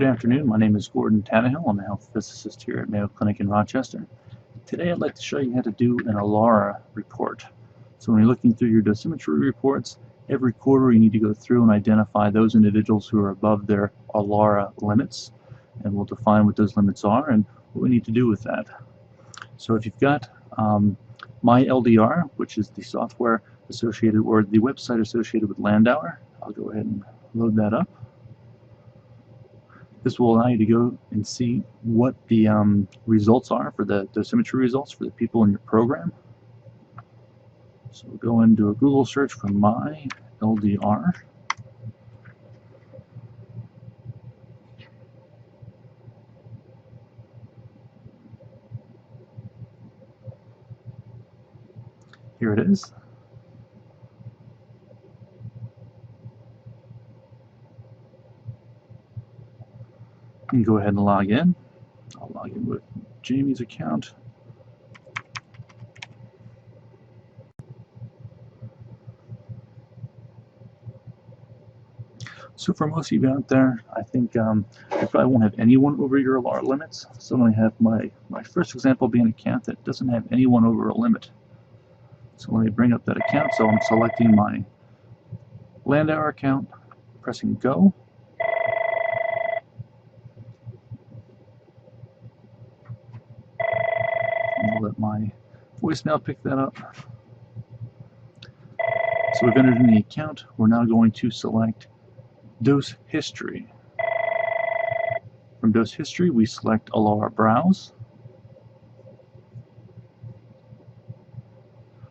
Good afternoon. My name is Gordon Tannehill. I'm a health physicist here at Mayo Clinic in Rochester. Today I'd like to show you how to do an Alara report. So when you're looking through your dosimetry reports, every quarter you need to go through and identify those individuals who are above their Alara limits, and we'll define what those limits are and what we need to do with that. So if you've got MyLDR, which is the software associated or the website associated with Landauer, I'll go ahead and load that up. This will allow you to go and see what the results are for the dosimetry results for the people in your program. So we'll go into a Google search for MyLDR. Here it is. You can go ahead and log in. I'll log in with Jamie's account. So for most of you out there, I think you probably won't have anyone over your Alara limits. So I'm going to have my first example be an account that doesn't have anyone over a limit. So let me bring up that account. So I'm selecting my Landauer account, pressing go. And I'll let my voicemail pick that up. So we've entered in the account. We're now going to select dose history. From dose history, we select Alara Browse.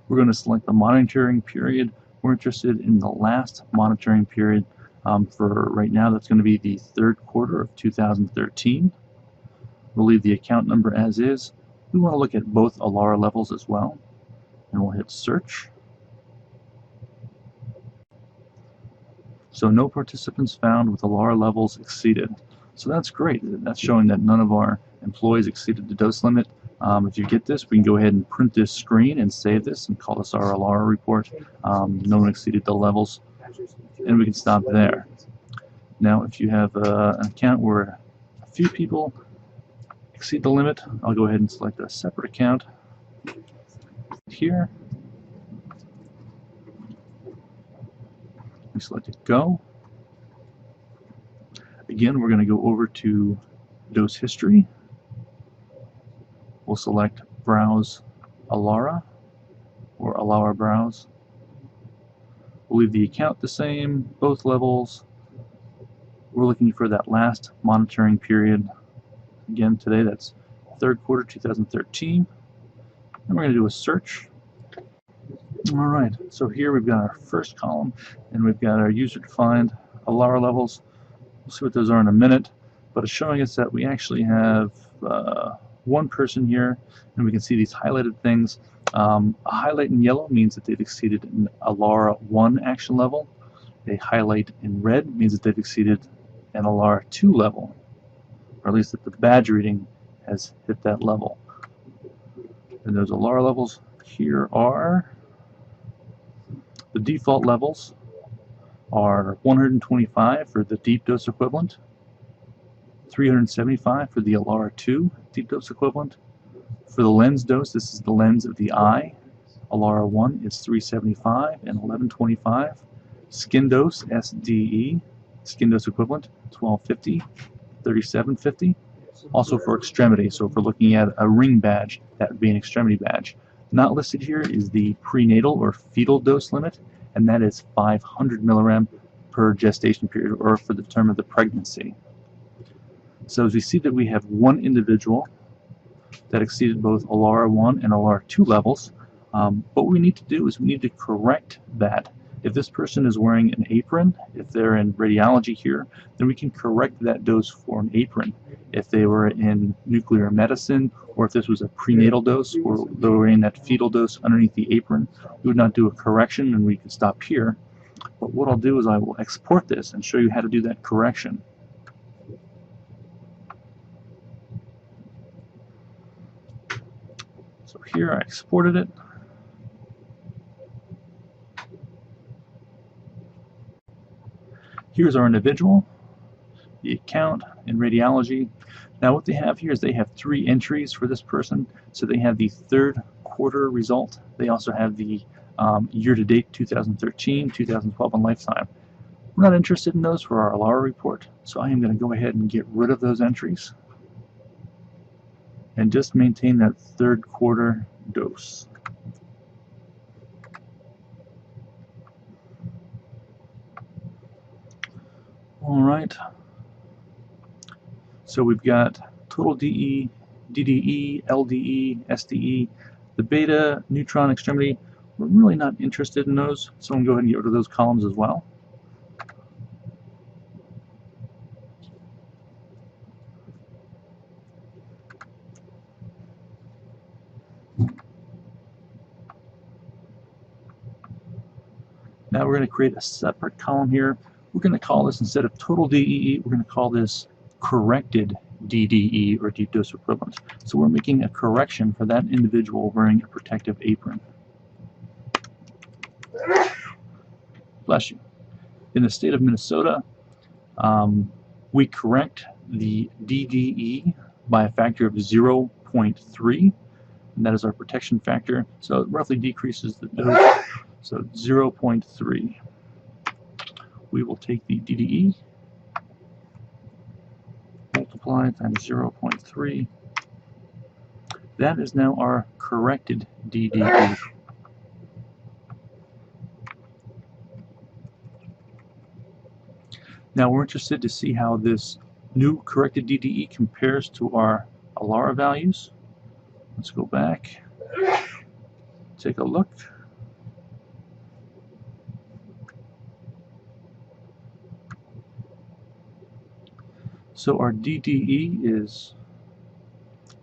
We're going to select the monitoring period. We're interested in the last monitoring period. For right now, that's going to be the third quarter of 2013. We'll leave the account number as is. We want to look at both Alara levels as well. And we'll hit search. So no participants found with Alara levels exceeded. So that's great. That's showing that none of our employees exceeded the dose limit. If you get this, we can go ahead and print this screen and save this and call this our Alara report. No one exceeded the levels, and we can stop there. Now, if you have an account where a few people exceed the limit, I'll go ahead and select a separate account here. We select it go. Again, we're going to go over to dose history. We'll select browse Alara or Alara browse. We'll leave the account the same, both levels. We're looking for that last monitoring period. Again, today that's third quarter 2013. And we're going to do a search. Alright, so here we've got our first column and we've got our user-defined Alara levels. We'll see what those are in a minute, but it's showing us that we actually have one person here, and we can see these highlighted things. A highlight in yellow means that they've exceeded an Alara 1 action level. A highlight in red means that they've exceeded an Alara 2 level, or at least that the badge reading has hit that level. And those Alara levels here are the default levels are 125 for the deep dose equivalent, 375 for the Alara 2 deep dose equivalent. For the lens dose, this is the lens of the eye. Alara 1 is 375 and 1125. Skin dose, SDE, skin dose equivalent, 1250, 3750. Also for extremity, so if we're looking at a ring badge, that would be an extremity badge. Not listed here is the prenatal or fetal dose limit, and that is 500 millirem per gestation period, or for the term of the pregnancy. So as we see that we have one individual that exceeded both Alara 1 and Alara 2 levels, what we need to do is we need to correct that. If this person is wearing an apron, if they're in radiology here, then we can correct that dose for an apron. If they were in nuclear medicine, or if this was a prenatal dose, or they were in that fetal dose underneath the apron, we would not do a correction and we could stop here. But what I'll do is I will export this and show you how to do that correction. So here I exported it. Here's our individual. the account in radiology. Now what they have here is they have 3 entries for this person. So they have the 3rd quarter result. They also have the year-to-date 2013, 2012, and lifetime. We're not interested in those for our Alara report, so I am going to go ahead and get rid of those entries and just maintain that 3rd quarter dose. Alright, so we've got total DE, DDE, LDE, SDE, the beta, neutron, extremity. We're really not interested in those, so I'm going to go ahead and get rid of those columns as well. Now we're going to create a separate column here. We're going to call this, instead of total DEE, we're going to call this corrected DDE, or deep dose equivalent. So we're making a correction for that individual wearing a protective apron. Bless you. In the state of Minnesota, we correct the DDE by a factor of 0.3, and that is our protection factor. So it roughly decreases the dose. So 0.3. We will take the DDE, multiply times 0.3. That is now our corrected DDE. Now we're interested to see how this new corrected DDE compares to our Alara values. Let's go back, take a look. So our DDE is,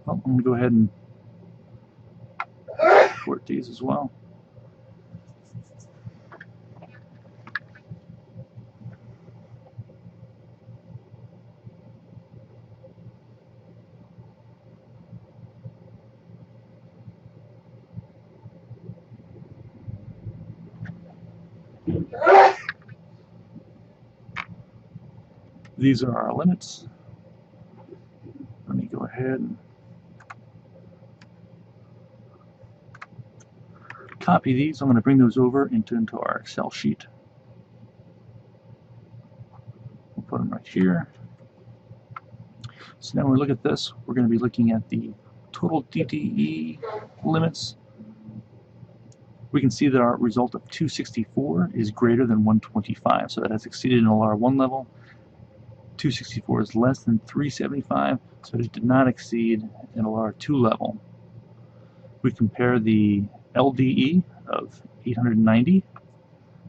well, I'm going to go ahead and report these as well. These are our limits. Let me go ahead and copy these. I'm going to bring those over into our Excel sheet. We'll put them right here. So now when we look at this, we're going to be looking at the total DDE limits. We can see that our result of 264 is greater than 125, so that has exceeded an Alara 1 level. 264 is less than 375, so it did not exceed an Alara 2 level. We compare the LDE of 890.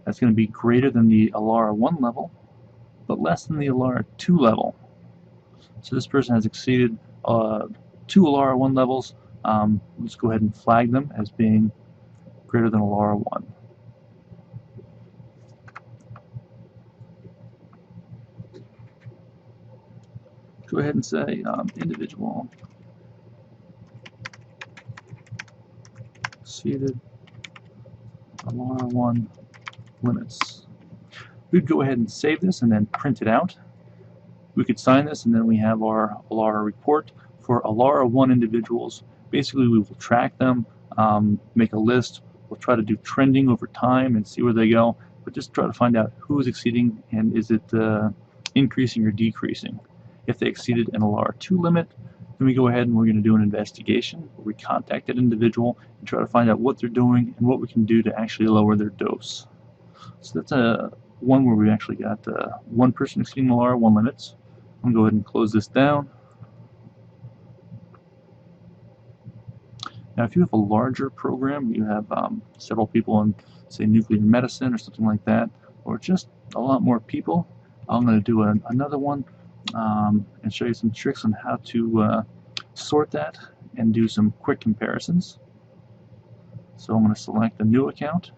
That's going to be greater than the Alara 1 level, but less than the Alara 2 level. So this person has exceeded 2 Alara 1 levels. Let's go ahead and flag them as being greater than Alara 1. Go ahead and say individual exceeded Alara 1 limits. We'd go ahead and save this and then print it out. We could sign this, and then we have our Alara report for Alara 1 individuals. Basically, we will track them, make a list. We'll try to do trending over time and see where they go, but just try to find out who is exceeding and is it increasing or decreasing. If they exceeded an Alara 2 limit, then we go ahead and we're going to do an investigation where we contact that individual and try to find out what they're doing and what we can do to actually lower their dose. So that's one where we actually got one person exceeding Alara 1 limits. I'm going to go ahead and close this down. Now if you have a larger program, you have several people in, say, nuclear medicine or something like that, or just a lot more people, I'm going to do another one and show you some tricks on how to sort that and do some quick comparisons. So I'm going to select a new account.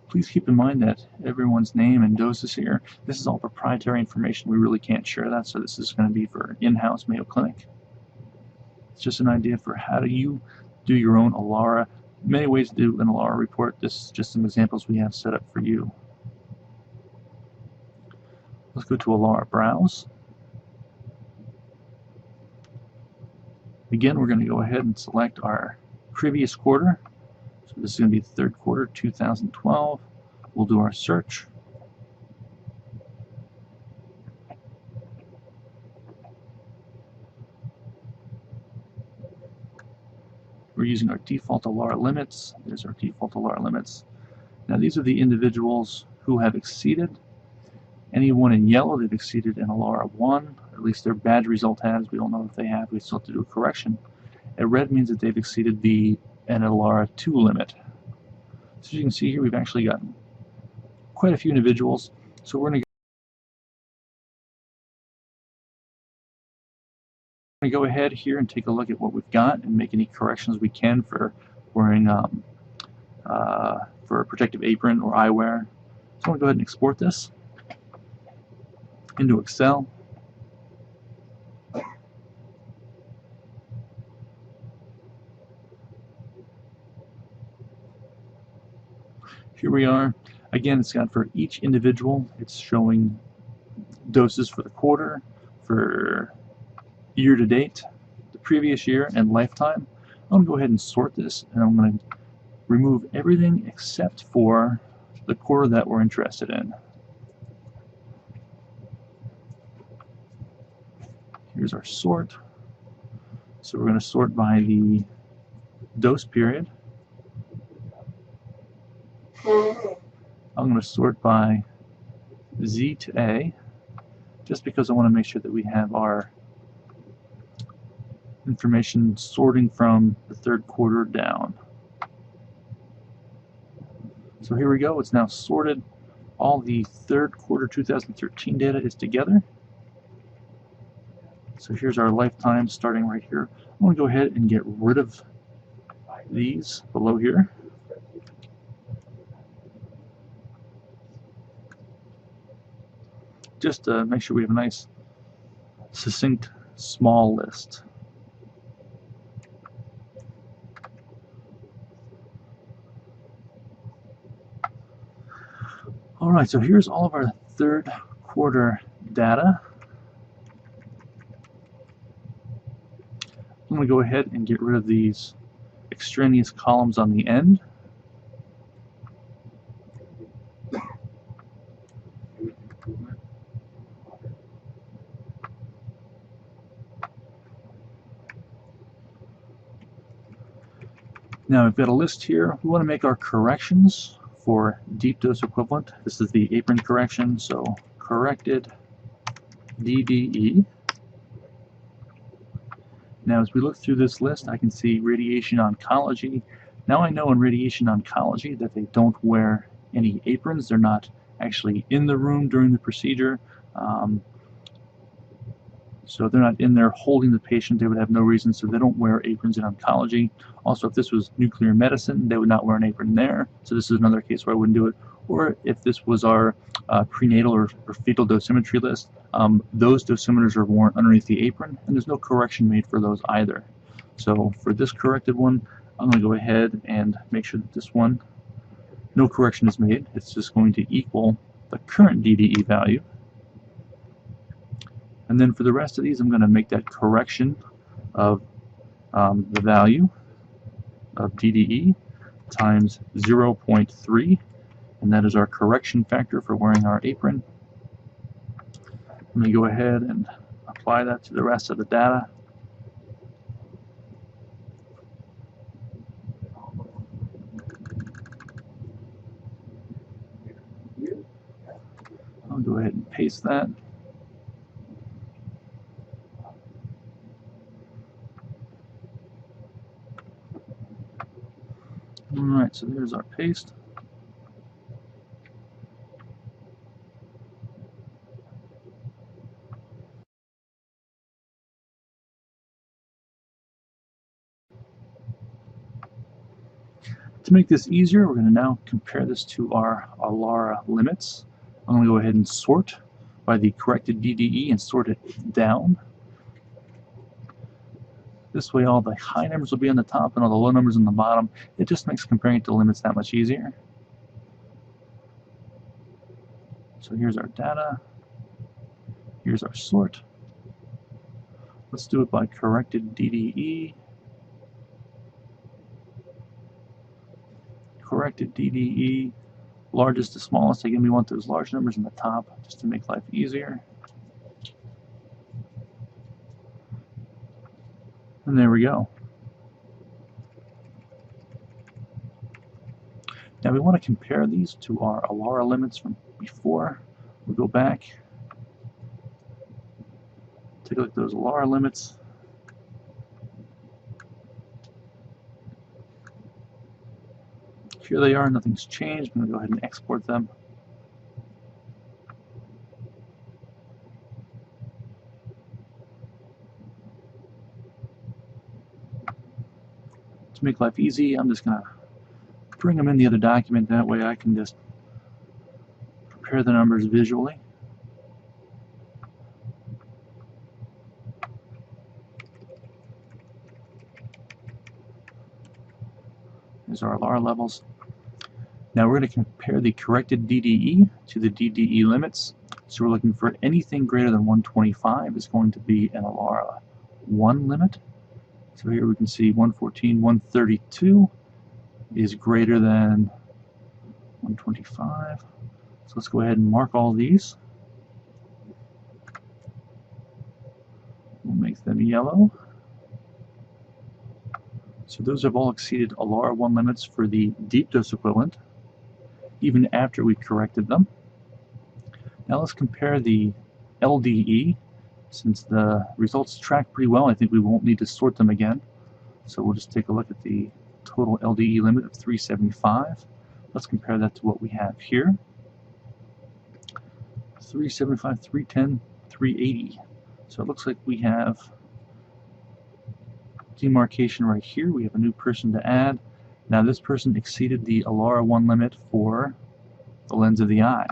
Please keep in mind that everyone's name and doses here, this is all proprietary information. We really can't share that, so this is going to be for in-house Mayo Clinic. It's just an idea for how do you do your own Alara. Many ways to do an Alara report. This is just some examples we have set up for you. Let's go to Alara Browse. Again, we're going to go ahead and select our previous quarter. So this is going to be the third quarter, 2012. We'll do our search. We're using our default Alara limits. There's our default Alara limits. Now these are the individuals who have exceeded. Anyone in yellow, they've exceeded an Alara 1, at least their badge result has. We don't know if they have. We still have to do a correction. And red means that they've exceeded an Alara 2 limit. So as you can see here, we've actually gotten quite a few individuals. So we're going to go ahead here and take a look at what we've got and make any corrections we can for wearing for a protective apron or eyewear. So I'm going to go ahead and export this into Excel. Here we are. Again, it's got for each individual, it's showing doses for the quarter, for year to date, the previous year, and lifetime. I'm going to go ahead and sort this, and I'm going to remove everything except for the quarter that we're interested in. Here's our sort. So we're going to sort by the dose period. I'm going to sort by Z to A, just because I want to make sure that we have our information sorting from the third quarter down. So here we go. It's now sorted. All the third quarter 2013 data is together. So here's our lifetime starting right here. I'm going to go ahead and get rid of these below here. Just to make sure we have a nice, succinct, small list. Alright, so here's all of our third quarter data. I'm going to go ahead and get rid of these extraneous columns on the end. Now we've got a list here. We want to make our corrections for deep dose equivalent. This is the apron correction, so corrected DDE. Now as we look through this list, I can see radiation oncology. Now I know in radiation oncology that they don't wear any aprons. They're not actually in the room during the procedure. So they're not in there holding the patient. They would have no reason, so they don't wear aprons in oncology. Also, if this was nuclear medicine, they would not wear an apron there. So this is another case where I wouldn't do it. Or if this was our prenatal or fetal dosimetry list, those dosimeters are worn underneath the apron, and there's no correction made for those either. So for this corrected one, I'm going to go ahead and make sure that this one, no correction is made. It's just going to equal the current DDE value. And then for the rest of these, I'm going to make that correction of the value of DDE times 0.3, and that is our correction factor for wearing our apron. Let me go ahead and apply that to the rest of the data. I'll go ahead and paste that. Alright, so there's our paste. To make this easier, we're going to now compare this to our Alara limits. I'm going to go ahead and sort by the corrected DDE and sort it down. This way all the high numbers will be on the top and all the low numbers on the bottom. It just makes comparing to limits that much easier. So here's our data. Here's our sort. Let's do it by corrected DDE. Corrected DDE, largest to smallest. Again, we want those large numbers in the top just to make life easier. And there we go. Now we want to compare these to our Alara limits from before. We'll go back, take a look at those Alara limits. Here they are, nothing's changed. I'm going to go ahead and export them. To make life easy, I'm just going to bring them in the other document. That way I can just compare the numbers visually. These are our Alara levels. Now we're going to compare the corrected DDE to the DDE limits. So we're looking for anything greater than 125 is going to be an Alara 1 limit. So here we can see 114, 132 is greater than 125. So let's go ahead and mark all these. We'll make them yellow. So those have all exceeded Alara 1 limits for the deep dose equivalent, even after we corrected them. Now let's compare the LDE. Since the results track pretty well, I think we won't need to sort them again. So we'll just take a look at the total LDE limit of 375. Let's compare that to what we have here. 375, 310, 380. So it looks like we have demarcation right here. We have a new person to add. Now this person exceeded the Alara 1 limit for the lens of the eye.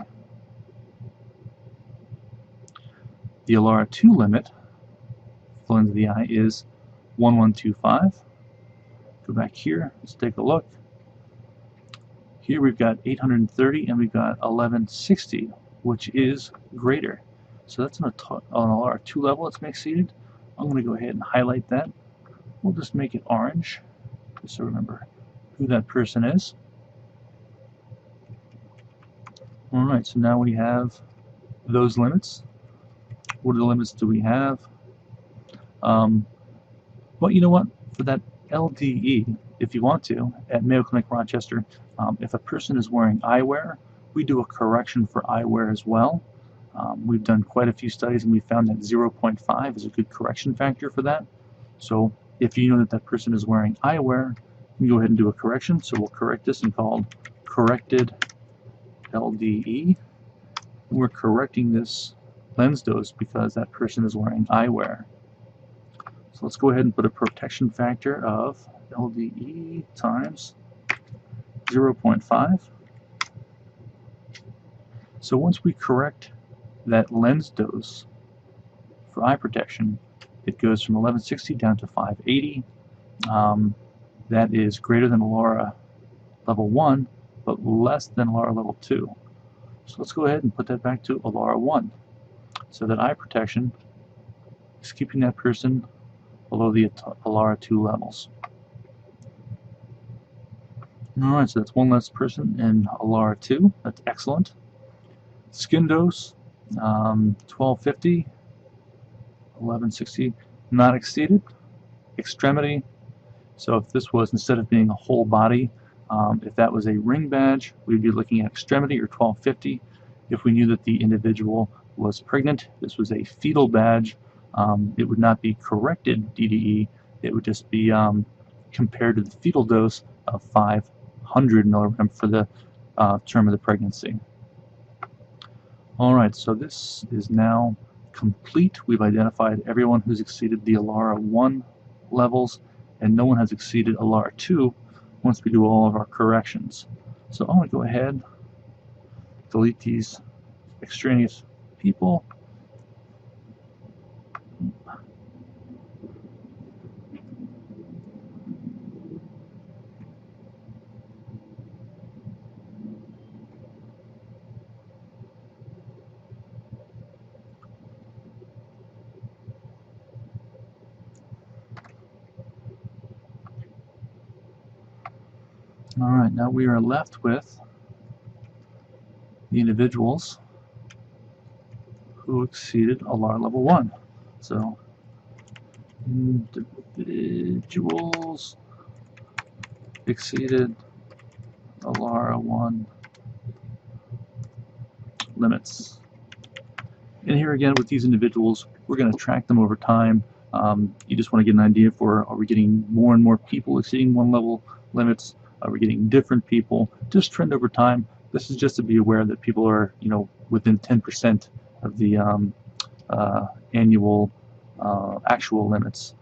The Alara 2 limit for the lens of the eye is 1125. Go back here, let's take a look. Here we've got 830 and we've got 1160, which is greater. So that's on an Alara 2 level it's exceeded. I'm going to go ahead and highlight that. We'll just make it orange, just so remember who that person is. Alright, so now we have those limits. What are the limits do we have? Well, you know what? For that LDE, if you want to, at Mayo Clinic Rochester, if a person is wearing eyewear, we do a correction for eyewear as well. We've done quite a few studies and we found that 0.5 is a good correction factor for that. So if you know that that person is wearing eyewear, you can go ahead and do a correction. So we'll correct this and called corrected LDE. And we're correcting this lens dose because that person is wearing eyewear. So let's go ahead and put a protection factor of LDE times 0.5. So once we correct that lens dose for eye protection, it goes from 1160 down to 580. That is greater than Alara level 1, but less than Alara level 2. So let's go ahead and put that back to Alara 1. So that eye protection is keeping that person below the Alara 2 levels. Alright, so that's one less person in Alara 2. That's excellent. Skin dose, 1250, 1160, not exceeded. Extremity, so if this was, instead of being a whole body, if that was a ring badge, we'd be looking at extremity or 1250. If we knew that the individual was pregnant, this was a fetal badge, it would not be corrected DDE, it would just be compared to the fetal dose of 500 milligrams for the term of the pregnancy. Alright, so this is now complete. We've identified everyone who's exceeded the Alara 1 levels, and no one has exceeded Alara 2 once we do all of our corrections. So I'm going to go ahead, delete these extraneous people. Alright, now we are left with the individuals who exceeded Alara level 1. So, individuals exceeded Alara 1 limits. And here again with these individuals, we're going to track them over time. You just want to get an idea for, are we getting more and more people exceeding 1 level limits? Are we getting different people? Just trend over time. This is just to be aware that people are, within 10% of the annual actual limits.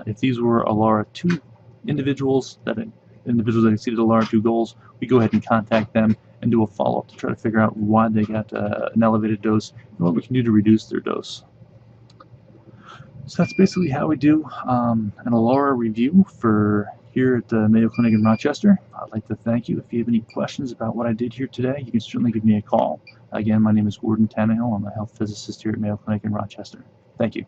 If these were Alara 2 individuals that exceeded Alara 2 goals, we go ahead and contact them and do a follow-up to try to figure out why they got an elevated dose and what we can do to reduce their dose. So that's basically how we do an Alara review for here at the Mayo Clinic in Rochester. I'd like to thank you. If you have any questions about what I did here today, you can certainly give me a call. Again, my name is Gordon Tannehill. I'm a health physicist here at Mayo Clinic in Rochester. Thank you.